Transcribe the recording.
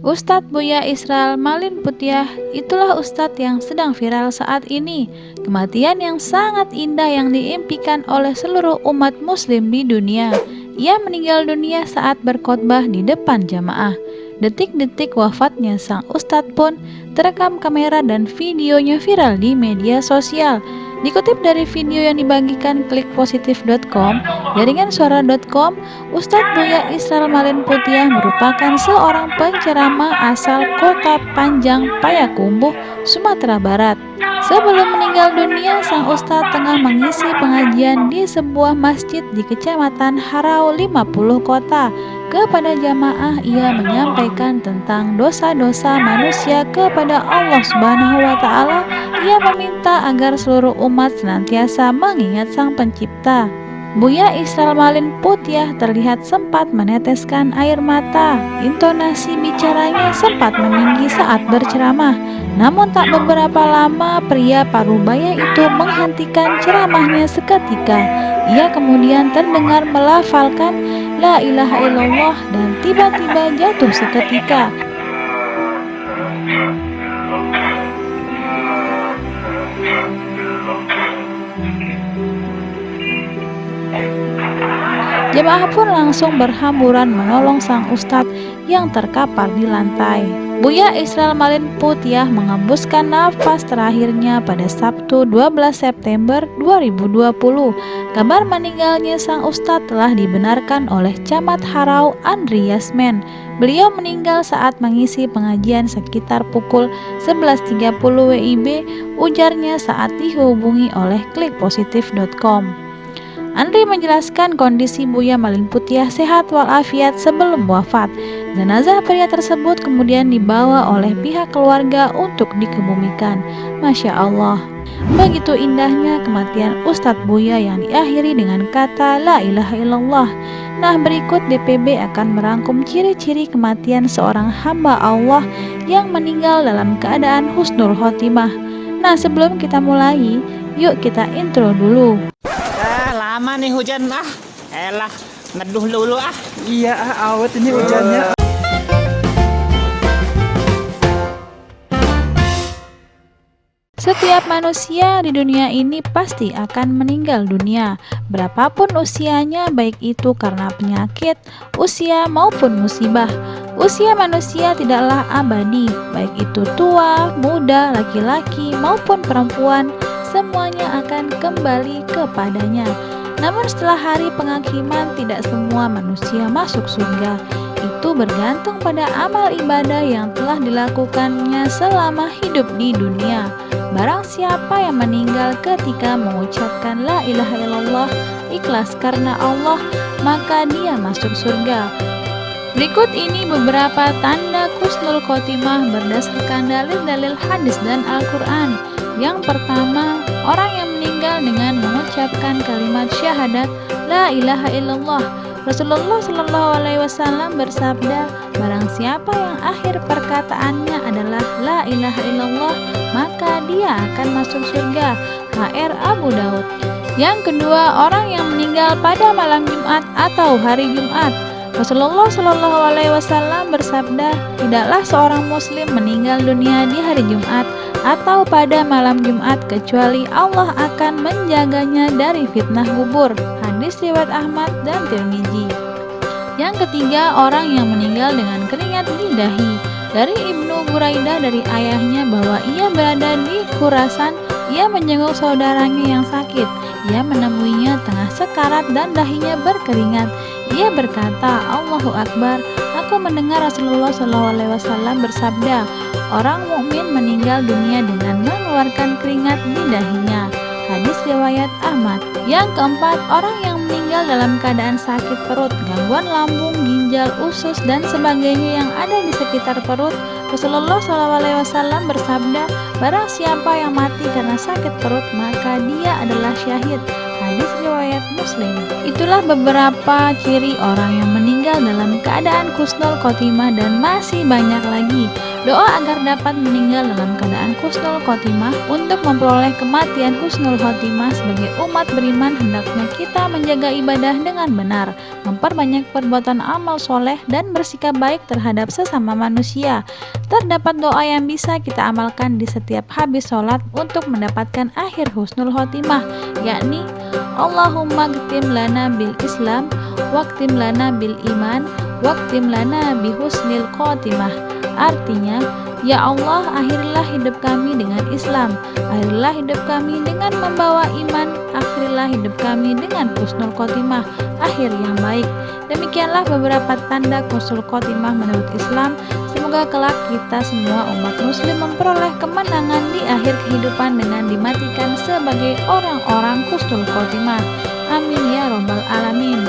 Ustadz Buya Israel Malin Putiah, itulah ustadz yang sedang viral saat ini. Kematian yang sangat indah yang diimpikan oleh seluruh umat muslim di dunia. Ia meninggal dunia saat berkhotbah di depan jamaah. Detik-detik wafatnya sang ustadz pun terekam kamera dan videonya viral di media sosial. Dikutip dari video yang dibagikan klikpositif.com, jaringan suara.com, Ustadz Buya Israel Malin Putiah merupakan seorang penceramah asal Kota Panjang Payakumbuh, Sumatera Barat. Sebelum meninggal dunia, sang ustadz tengah mengisi pengajian di sebuah masjid di Kecamatan Harau 50 Kota. Kepada jamaah, ia menyampaikan tentang dosa-dosa manusia kepada Allah Subhanahu wa Ta'ala. Ia meminta agar seluruh umat senantiasa mengingat Sang Pencipta. Buya Israel Malin Putiah terlihat sempat meneteskan air mata. Intonasi bicaranya sempat meninggi saat berceramah. Namun tak beberapa lama pria parubaya itu menghentikan ceramahnya seketika. Ia kemudian terdengar melafalkan La ilaha illallah dan tiba-tiba jatuh seketika. Jemaah pun langsung berhamburan menolong sang ustadz yang terkapar di lantai. Buya Israel Malin Putiah mengembuskan nafas terakhirnya pada Sabtu 12 September 2020. Kabar meninggalnya sang ustadz telah dibenarkan oleh Camat Harau Andri Yasmen. Beliau meninggal saat mengisi pengajian sekitar pukul 11.30 WIB, ujarnya saat dihubungi oleh klikpositif.com. Andri menjelaskan kondisi Buya Malin Putiah sehat walafiat sebelum wafat. Jenazah pria tersebut kemudian dibawa oleh pihak keluarga untuk dikebumikan. Masya Allah, begitu indahnya kematian Ustadz Buya yang diakhiri dengan kata La ilaha illallah. Nah, berikut DPB akan merangkum ciri-ciri kematian seorang hamba Allah yang meninggal dalam keadaan husnul khotimah. Nah, sebelum kita mulai, yuk kita intro dulu. Lama nih hujan elah neduh dulu Iya awet ini hujannya. Setiap manusia di dunia ini pasti akan meninggal dunia, berapapun usianya, baik itu karena penyakit, usia maupun musibah. Usia manusia tidaklah abadi, baik itu tua, muda, laki-laki maupun perempuan, semuanya akan kembali kepadanya. Namun setelah hari penghakiman, tidak semua manusia masuk surga. Itu bergantung pada amal ibadah yang telah dilakukannya selama hidup di dunia. Barang siapa yang meninggal ketika mengucapkan La ilaha illallah ikhlas karena Allah, maka dia masuk surga. Berikut ini beberapa tanda husnul khotimah berdasarkan dalil-dalil hadis dan Al-Quran. Yang pertama, orang yang meninggal dengan mengucapkan kalimat syahadat La ilaha illallah. Rasulullah SAW bersabda, barang siapa yang akhir perkataannya adalah La ilaha illallah, maka dia akan masuk surga. HR Abu Daud. Yang kedua, orang yang meninggal pada malam Jumat atau hari Jumat. Rasulullah SAW bersabda, tidaklah seorang muslim meninggal dunia di hari Jumat atau pada malam Jumat kecuali Allah akan menjaganya dari fitnah kubur. Hadis riwayat Ahmad dan Tirmizi. Yang ketiga, orang yang meninggal dengan keringat di dahi. Dari Ibnu Buraidah dari ayahnya bahwa ia berada di Khurasan, ia menjenguk saudaranya yang sakit. Ia menemuinya tengah sekarat dan dahinya berkeringat. Ia berkata, Allahu Akbar, aku mendengar Rasulullah SAW bersabda, orang mukmin meninggal dunia dengan mengeluarkan keringat di dahinya. Hadis riwayat Ahmad. Yang keempat, orang yang meninggal dalam keadaan sakit perut, gangguan lambung, ginjal, usus, dan sebagainya yang ada di sekitar perut. Rasulullah SAW bersabda, barang siapa yang mati karena sakit perut, maka dia adalah syahid. Hadis riwayat Muslim. Itulah beberapa ciri orang yang meninggal dalam keadaan husnul khotimah dan masih banyak lagi. Doa agar dapat meninggal dalam keadaan husnul khotimah. Untuk memperoleh kematian husnul khotimah sebagai umat beriman, hendaknya kita menjaga ibadah dengan benar, memperbanyak perbuatan amal soleh, dan bersikap baik terhadap sesama manusia. Terdapat doa yang bisa kita amalkan di setiap habis sholat untuk mendapatkan akhir husnul khotimah, yakni Allahumma gtim lana bil Islam, waktim lana bil iman, waktim lana bi husnil khotimah. Artinya, ya Allah, akhirilah hidup kami dengan Islam, akhirilah hidup kami dengan membawa iman, akhirilah hidup kami dengan husnul khotimah, akhir yang baik. Demikianlah beberapa tanda husnul khotimah menurut Islam. Semoga kelak kita semua umat muslim memperoleh kemenangan di akhir kehidupan dengan dimatikan sebagai orang-orang husnul khotimah. Amin ya robbal alamin.